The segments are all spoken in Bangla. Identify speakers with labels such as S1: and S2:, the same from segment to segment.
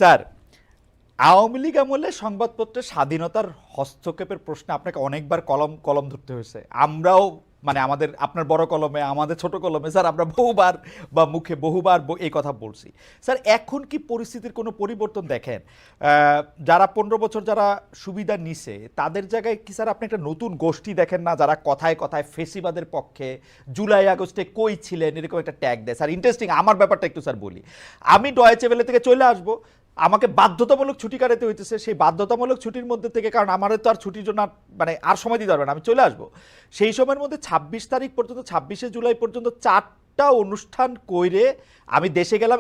S1: স্যার, আওয়ামী লীগ আমলে সংবাদপত্রের স্বাধীনতার হস্তক্ষেপের প্রশ্নে আপনাকে অনেকবার কলম কলম ধরতে হয়েছে। আমরাও মানে আমাদের আপনার বড় কলমে, আমাদের ছোট কলমে স্যার আমরা বহুবার বা মুখে বহুবার এই কথা বলছি। স্যার, এখন কি পরিস্থিতির কোনো পরিবর্তন দেখেন? যারা 15 বছর যারা সুবিধা নিছে তাদের জায়গায় কি স্যার আপনি একটা নতুন গোষ্ঠী দেখেন না, যারা কথায় কথায় ফেসিবাদের পক্ষে, জুলাই আগস্টে কই ছিলেন এরকম একটা ট্যাগ দেয়? স্যার ইন্টারেস্টিং, আমার ব্যাপারটা একটু স্যার বলি। আমি ডয়েচে ভেলে থেকে চলে আসবো, আমাকে বাধ্যতামূলক ছুটি কাটাতে হইতেছে। সেই বাধ্যতামূলক ছুটির মধ্যে থেকে, কারণ আমার তো আর ছুটির জন্য মানে আর সময় দিতে পারবে না, আমি চলে আসবো। সেই সময়ের মধ্যে 26 তারিখ পর্যন্ত, 26শে জুলাই পর্যন্ত 4টা অনুষ্ঠান কইরে আমি দেশে গেলাম।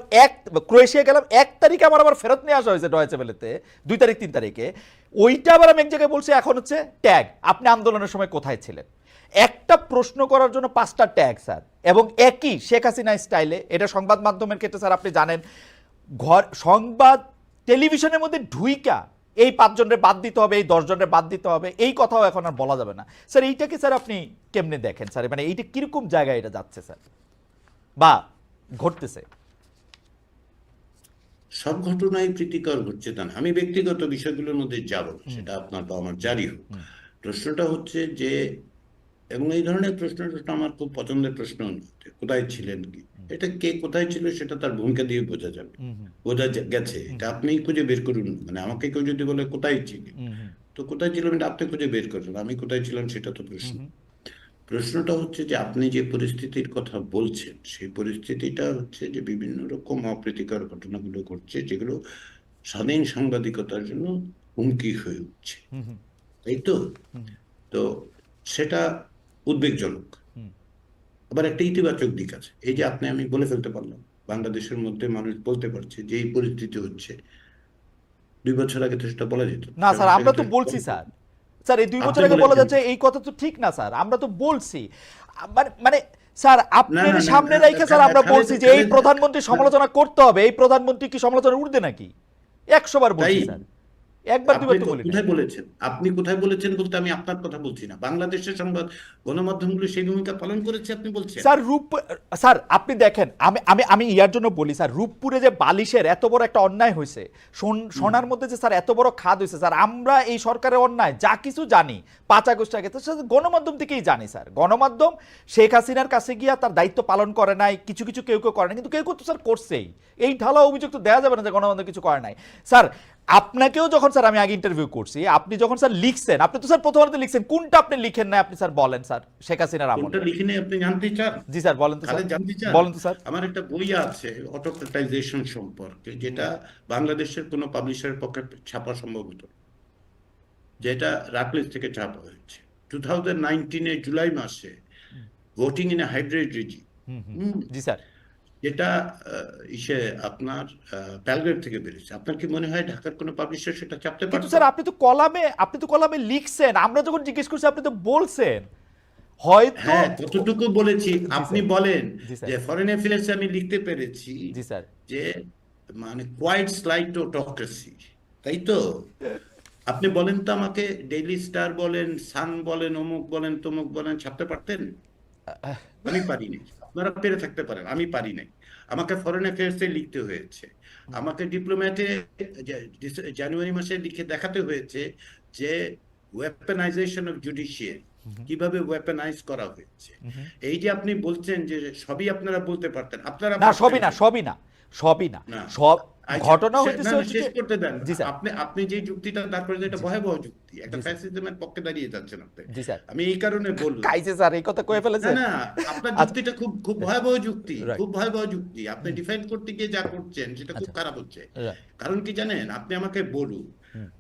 S1: ক্রোয়েশিয়া গেলাম 1 তারিখে, আবার ফেরত নিয়ে আসা হয়েছে ডয়েচে ভেলেতে 2 তারিখ 3 তারিখে। ওইটা আবার আমি এক জায়গায় বলছি, এখন হচ্ছে ট্যাগ আপনি আন্দোলনের সময় কোথায় ছিলেন। একটা প্রশ্ন করার জন্য 5টা ট্যাগ স্যার, এবং একই শেখ হাসিনা স্টাইলে। এটা সংবাদ মাধ্যমের ক্ষেত্রে স্যার আপনি জানেন, সংবাদ টেলিভিশনের মধ্যে ঢুইকা এই 5 জনের বাদ দিতে হবে, এই 10 জনের বাদ দিতে হবে, এই কথাও এখন আর বলা যাবে না। স্যার এইটাকে স্যার আপনি কেমনে দেখেন স্যার? মানে এইটা কিরকম জায়গায় এটা যাচ্ছে স্যার বা ঘটতেছে?
S2: সব ঘটনাই প্রীতিকর ঘটছে তা না। আমি ব্যক্তিগত বিষয়গুলোর মধ্যে যাব, সেটা আপনার বা আমার জারি হোক। প্রশ্নটা হচ্ছে যে, এবং এই ধরনের প্রশ্নটা আমার খুব পছন্দের প্রশ্ন, কোথায় ছিলেন কি, এটা কে কোথায় ছিল সেটা তার ভূমিকা দিয়ে বোঝা যাবে, গেছে। এটা আপনি খুঁজে বের করুন। মানে আমাকে কেউ যদি বলে কোথায় ছিলেন, তো কোথায় ছিলাম এটা আপনি খুঁজে বের করুন, আমি কোথায় ছিলাম সেটা তো প্রশ্ন। প্রশ্নটা হচ্ছে যে আপনি যে পরিস্থিতির কথা বলছেন, সেই পরিস্থিতিটা হচ্ছে যে বিভিন্ন রকম অপ্রীতিকর ঘটনাগুলো ঘটছে, যেগুলো স্বাধীন সাংবাদিকতার জন্য হুমকি হয়ে উঠছে, তাই তো? তো সেটা উদ্বেগজনক। আবার একটা ইতিবাচক দিক আছে, এই যে আমি বলে ফেলতে পারলাম বাংলাদেশের মধ্যে মানুষ বলতে পারছে যে এই পরিস্থিতি হচ্ছে। 2 বছর আগে তো সেটা বলা যেত না,
S1: না
S2: 6
S1: স্যার,
S2: মাস
S1: আমরা
S2: আগে তো
S1: তো
S2: সেটা
S1: বলছি
S2: বলা যেত
S1: স্যার।
S2: না।
S1: স্যার এই 2 বছর
S2: আপনি
S1: আগে বলা
S2: বলেছেন।
S1: যাচ্ছে এই কথা তো ঠিক না স্যার, আমরা তো বলছি। মানে স্যার
S2: না
S1: আপনার
S2: না না
S1: সামনে
S2: না,
S1: রেখে স্যার আমরা
S2: খালেদ
S1: বলছি যে এই
S2: খালেদ
S1: প্রধানমন্ত্রী
S2: না,
S1: সমালোচনা করতে হবে। এই প্রধানমন্ত্রী কি সমালোচনা উঠবে নাকি? 100 বার
S2: তাই।
S1: বলছি স্যার, একবার
S2: আপনি
S1: দুবার তো বলি নাই।
S2: কোথায় বলেছেন? আপনি কোথায় বলেছেন বলতে আমি আপনার কথা বলছি না, বাংলাদেশের সংবাদ গণমাধ্যমগুলো সেই ভূমিকা পালন করেছে আপনি বলছেন।
S1: স্যার স্যার আপনি দেখেন, আমি আমি আমি ইয়ার জন্য বলি স্যার, রূপপুরে যে বালিশের এত বড় একটা অন্যায় হয়েছে, সোনার মধ্যে যে স্যার এত বড় খাদ হয়েছে স্যার, আমরা এই সরকারের অন্যায় যা কিছু জানি 5 আগস্ট আগে, তো স্যার গণমাধ্যম থেকেই জানি স্যার। গণমাধ্যম শেখ হাসিনার কাছে গিয়া তার দায়িত্ব পালন করে নাই, কিছু কিছু কেউ কেউ করে নাই, কিন্তু কেউ কেউ তো স্যার করছেই। এই ঢালা অভিযোগ তো দেওয়া যাবে না যে গণমাধ্যম কিছু করে নাই। স্যার আপনাকেও যখন স্যার আমি আগে ইন্টারভিউ করছি, আপনি যখন স্যার লিখছেন, আপনি তো স্যার প্রথমত লিখছেন, কোনটা আপনি লিখেন না আপনি স্যার বলেন স্যার শেখ হাসিনার
S2: কোনটা
S1: আমলে?
S2: লিখে নেই আপনি জানতে চান?
S1: জি স্যার বলেন তো স্যার,
S2: খালেদ জানতে চান?
S1: বলেন তো স্যার।
S2: আমার একটা বই আছে অটোক্রেটাইজেশন সম্পর্কে, যেটা বাংলাদেশের কোনো পাবলিশারের পক্ষে ছাপা সম্ভব হতো না, যেটা রাকলিস থেকে ছাপা হয়েছে 2019 জুলাই মাসে, voting in a hybrid regime.
S1: G sir.
S2: যেটা ইসে আপনার প্যালগ্রেড থেকে বেরিয়েছে। আপনার কি মনে হয় ঢাকার কোনো পাবলিশার সেটা ছাপতে
S1: কিন্তু
S2: পারতো?
S1: স্যার আপনি তো কলামে লিখছেন, আমরা যখন জিজ্ঞেস করছি আপনি তো বলছেন হয়তো।
S2: হ্যাঁ, কতটুকু বলেছি
S1: জি
S2: আপনি
S1: স্যার।
S2: বলেন
S1: জি স্যার।
S2: যে ফরেন অ্যাফেয়ার্সে আমি লিখতে পেরেছি
S1: জি স্যার।
S2: যে মানে কোয়াইট স্লাইড অটোক্রেসি, তাই তো? আপনি বলেন তো আমাকে, ডেইলি স্টার বলেন, সান বলেন, অমুক বলেন, তমুক বলেন, ছাপতে পারতেন? আমি পারিনি। আপনারা পেরে থাকতে পারেন, আমি পারি নাই। আমাকে ফরেন অ্যাফেয়ার্সে লিখতে হয়েছে, আমাকে ডিপ্লোম্যাটে জানুয়ারি মাসে লিখে দেখাতে হয়েছে যে ওয়েপনাইজেশন অফ জুডিশিয়ারি কিভাবে ওয়েপনাইজ করা হয়েছে। এই যে আপনি বলছেন যে সবই আপনারা বলতে পারতেন, আপনারা
S1: না
S2: পারতেন
S1: সবই না,
S2: তো।
S1: সবই না, সবই না,
S2: না,
S1: সব
S2: আচ্ছা,
S1: ঘটনা
S2: না
S1: হইতেছে
S2: না,
S1: হচ্ছে
S2: শেষ
S1: যে।
S2: করতে দেন।
S1: জি স্যার।
S2: আপনি যে যুক্তিটা দাঁড় করে, এটা
S1: জি
S2: ভয়াবহ যুক্তি, একটা
S1: জি স্যার।
S2: ফ্যাসিজমের পক্ষে দাঁড়িয়ে যাচ্ছেন আপনি।
S1: জি স্যার।
S2: আমি এই কারণে বললাম।
S1: কাইছে স্যার এই কথা কয়ে
S2: না
S1: ফেলেছেন।
S2: না, আপনার
S1: আচ্ছা।
S2: যুক্তিটা খুব খুব ভয়াবহ যুক্তি,
S1: রাইট।
S2: খুব ভয়াবহ যুক্তি। আপনি ডিফাইন করতে গিয়ে যা করছেন সেটা খুব
S1: আচ্ছা।
S2: খারাপ হচ্ছে।
S1: রাইট।
S2: কারণ কি জানেন, আপনি আমাকে বলুন,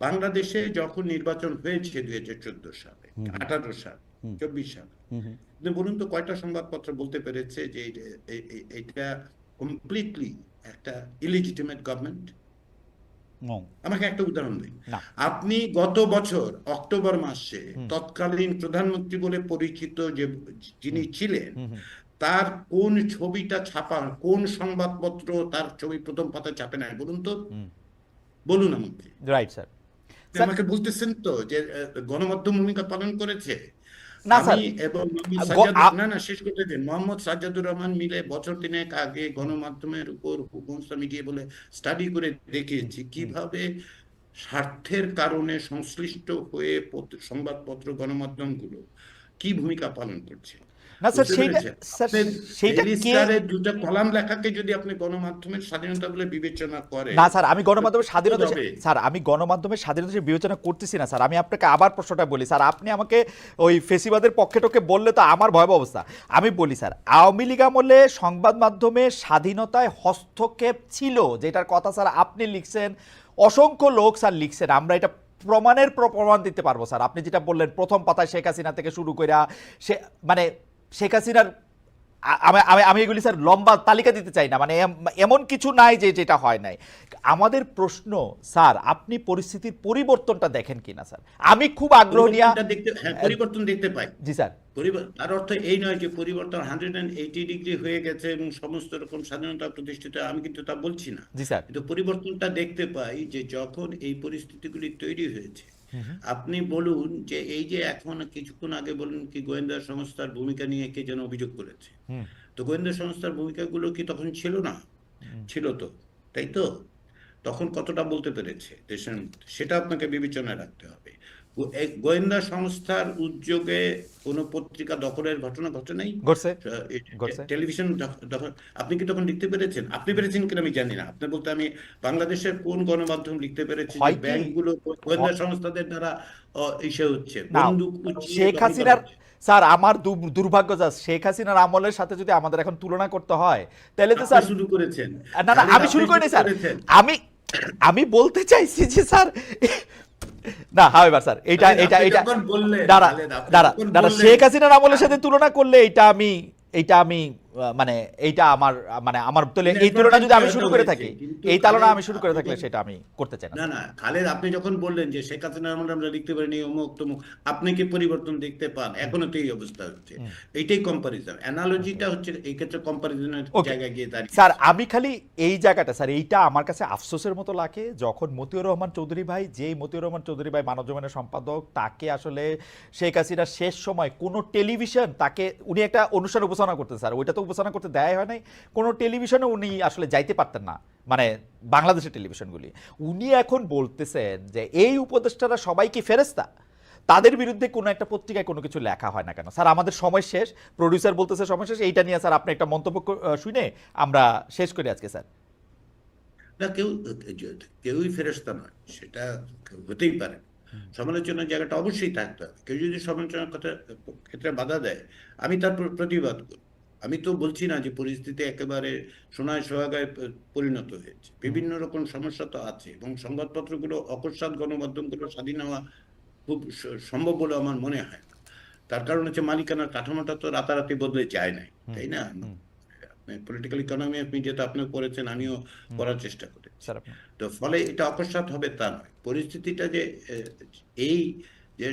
S2: বাংলাদেশে যখন নির্বাচন হয়েছে 2014 সালে, 18 সাল, 24 সাল, আপনি বলুন তো কয়টা সংবাদপত্র বলতে পেরেছে যে এটা কমপ্লিটলি একটা ইলিজিটিমেট গভর্নমেন্ট? আমাকে একটা উদাহরণ দিন।
S1: না।
S2: আপনি গত বছর অক্টোবর মাসে তৎকালীন প্রধানমন্ত্রী বলে পরিচিত যে যিনি ছিলেন, তার কোন ছবিটা ছাপা, কোন সংবাদপত্র তার ছবি প্রথম পাতায় ছাপে নাই বলুন তো? বলুন আমাকে।
S1: Right sir.
S2: আমাকে বলতেছেন তো যে গণমাধ্যম ভূমিকা পালন করেছে।
S1: না
S2: আমি
S1: স্যার,
S2: এবং মোহাম্মদ
S1: গ-
S2: সাজ্জাদুর,
S1: আ-
S2: না না শেষ করতে দিন, মোহাম্মদ সাজ্জাদুর রহমান মিলে বছর তিনেক আগে গণমাধ্যমের উপর হুকুমত মিডিয়া বলে স্টাডি করে
S1: হুম,
S2: দেখিয়েছি
S1: হুম।
S2: কিভাবে স্বার্থের কারণে সংশ্লিষ্ট হয়ে সংবাদপত্র গণমাধ্যমগুলো কি ভূমিকা পালন করছে,
S1: না স্যার
S2: বুঝতে
S1: সেইটা,
S2: পেরেছেন?
S1: স্যার
S2: আপনি
S1: সেইটা
S2: ডেইলি
S1: কে,
S2: স্টারের দুটো কলাম লেখাকে যদি আপনি গণমাধ্যমের স্বাধীনতা বলে বিবেচনা করেন,
S1: না স্যার আমি গণমাধ্যমের
S2: তো
S1: স্বাধীনতা,
S2: হবে।
S1: স্যার আমি গণমাধ্যমের স্বাধীনতা হিসেবে বিবেচনা করতেছি না স্যার। আমি আপনাকে আবার প্রশ্নটা বলি স্যার, আপনি আমাকে ওই ফেসিবাদের পক্ষে টক্ষে বললে তো আমার ভয়াবহ অবস্থা। আমি বলি স্যার, আওয়ামী লীগ আমলে সংবাদ মাধ্যমের স্বাধীনতায় হস্তক্ষেপ ছিল, যেটার কথা স্যার আপনি লিখছেন, অসংখ্য লোক স্যার লিখছেন, আমরা এটা প্রমাণের প্রমাণ দিতে পারবো স্যার। আপনি যেটা বললেন প্রথম পাতায় শেখ হাসিনা থেকে শুরু করে সে মানে শেখ হাসিনার আমি আমি আমি এগুলি স্যার লম্বা তালিকা দিতে চাই না, মানে এমন কিছু নাই যে যেটা হয় নাই। আমাদের প্রশ্ন স্যার, আপনি পরিস্থিতির পরিবর্তনটা দেখেন কিনা স্যার, আমি খুব আগ্রহ নিয়ে।
S2: পরিবর্তনটা দেখতে, হ্যাঁ পরিবর্তন দেখতে পাই।
S1: জি স্যার।
S2: তার অর্থ এই নয় যে পরিবর্তন 180 ডিগ্রি হয়ে গেছে এবং সমস্ত রকম স্বাধীনতা প্রতিষ্ঠিত, আমি কিন্তু তা বলছি না।
S1: জি স্যার।
S2: কিন্তু পরিবর্তনটা দেখতে পাই যে যখন এই পরিস্থিতিগুলি তৈরি হয়েছে,
S1: হুম, হুম,
S2: আপনি বলুন যে এই যে এখন কিছুক্ষণ আগে বলুন কি গোয়েন্দা সংস্থার ভূমিকা নিয়ে কে যেন অভিযোগ করেছে,
S1: হুম,
S2: তো গোয়েন্দা সংস্থার ভূমিকাগুলো কি তখন ছিল না?
S1: হুম।
S2: ছিল তো, তাই তো? তখন কতটা বলতে পেরেছে দেশের মধ্যে, সেটা আপনাকে বিবেচনায় রাখতে হবে। এই গোয়েন্দা সংস্থার উদ্যোগে কোনো পত্রিকা দখলের ঘটনা ঘটে নাই।
S1: ঘটছে, ঘটছে।
S2: টেলিভিশন দখল, আপনি কি তখন লিখতে পেরেছেন? আপনি পেরেছেন কিনা আমি জানি না, আপনি বলতে আমি বাংলাদেশের কোন গণমাধ্যম লিখতে পেরেছে যে
S1: হয় কি,
S2: ব্যাংকগুলো গোয়েন্দা সংস্থাদের দ্বারা ইসে হচ্ছে,
S1: না
S2: বন্দুক উঁচিয়ে
S1: শেখ
S2: দখল করা
S1: হাসিনার,
S2: হচ্ছে?
S1: স্যার আমার দুর্ভাগ্য যা শেখ হাসিনার আমলের সাথে যদি আমাদের এখন তুলনা করতে হয়, তাহলে তো
S2: আপনি
S1: স্যার,
S2: শুরু করেছেন
S1: না না
S2: খালিদ,
S1: আমি
S2: আপনি
S1: শুরু করিনি
S2: শুরু
S1: স্যার।
S2: করেছেন।
S1: আমি আমি বলতে চাইছি যে স্যার, না হাওয়েভার স্যার, এইটা
S2: খালিদ,
S1: এটা
S2: আপনি
S1: এটা
S2: যখন বললেন,
S1: দাঁড়া
S2: খালেদ, আপনি
S1: দাঁড়া
S2: যখন
S1: দাঁড়া,
S2: বললেন,
S1: শেখ হাসিনার আমলের সাথে তুলনা করলে এইটা আমি মানে এইটা আমার মানে আমার তাহলে এই তুলনা যদি আমি শুরু করে থাকি,
S2: কিন্তু
S1: এই তুলনা
S2: খালেদ
S1: আমি শুরু করে
S2: আপনি
S1: থাকলে সেটা আমি করতে চাই না
S2: না
S1: স্যার।
S2: না খালেদ, আপনি যখন বললেন যে শেখ হাসিনার আমলে আমরা লিখতে পারিনি অমুক তমুক, আপনি কি পরিবর্তন দেখতে পান?
S1: হুম,
S2: এখনো তো এই অবস্থা হচ্ছে।
S1: হুম,
S2: এইটাই কম্পারিজন,
S1: ওকে,
S2: অ্যানালজিটা হচ্ছে এই ক্ষেত্রে কম্পারিজনের
S1: ওকে
S2: জায়গায় গিয়ে
S1: স্যার।
S2: দাঁড়িয়েছে।
S1: আমি খালি এই জায়গাটা স্যার, এইটা আমার কাছে আফসোসের মতো লাগে, যখন মতিউর রহমান চৌধুরী ভাই, যেই মতিউর রহমান চৌধুরী ভাই মানবজমিনের সম্পাদক, তাকে আসলে শেখ হাসিনার শেষ সময় কোনো টেলিভিশন তাকে, উনি একটা অনুষ্ঠান উপস্থাপনা করতেন স্যার, ওইটা তো উপস্থাপনা করতে দেয় হয় নাই, কোনো টেলিভিশনে উনি আসলে যাইতে পারতেন না, মানে বাংলাদেশের টেলিভিশনগুলি। উনি এখন বলতেছেন যে এই উপদেষ্টারা সবাই কি ফেরেস্তা, তাদের বিরুদ্ধে কোনো একটা পত্রিকায় কোনো কিছু লেখা হয় না কেন। স্যার আমাদের সময় শেষ, প্রডিউসার বলতেছে সময় শেষ, এইটা নিয়ে স্যার আপনি একটা মন্তব্য শুনে আমরা শেষ করি আজকে স্যার।
S2: না কেউই ফেরেশতা নয়, সেটা হতেই পারে। সমালোচনার জায়গাটা অবশ্যই থাকতে হবে। কেউ যদি সমালোচনার কথা ক্ষেত্রে বাধা দেয়, আমি তার প্রতিবাদ করি। আমি তো বলছি না যে পরিস্থিতি একেবারে সোনায় সোহাগায় পরিণত হয়েছে, বিভিন্ন রকম সমস্যা তো আছে এবং সংবাদপত্রগুলো অকস্মাৎ গণমাধ্যমগুলো স্বাধীন হওয়া খুব সম্ভব বলে আমার মনে হয় না। তার কারণ হচ্ছে মালিকানার কাঠামোটা তো রাতারাতি বদলে যায় নাই,
S1: হুম,
S2: তাই না?
S1: হুম,
S2: পলিটিক্যাল ইকোনমি আপনি যেটা আপনিও পড়েছেন,
S1: হুম,
S2: আমিও
S1: হুম,
S2: পড়ার চেষ্টা করেছি।
S1: স্যার আপনি।
S2: তো ফলে এটা অকস্মাৎ হবে তা নয়, পরিস্থিতিটা যে এই যে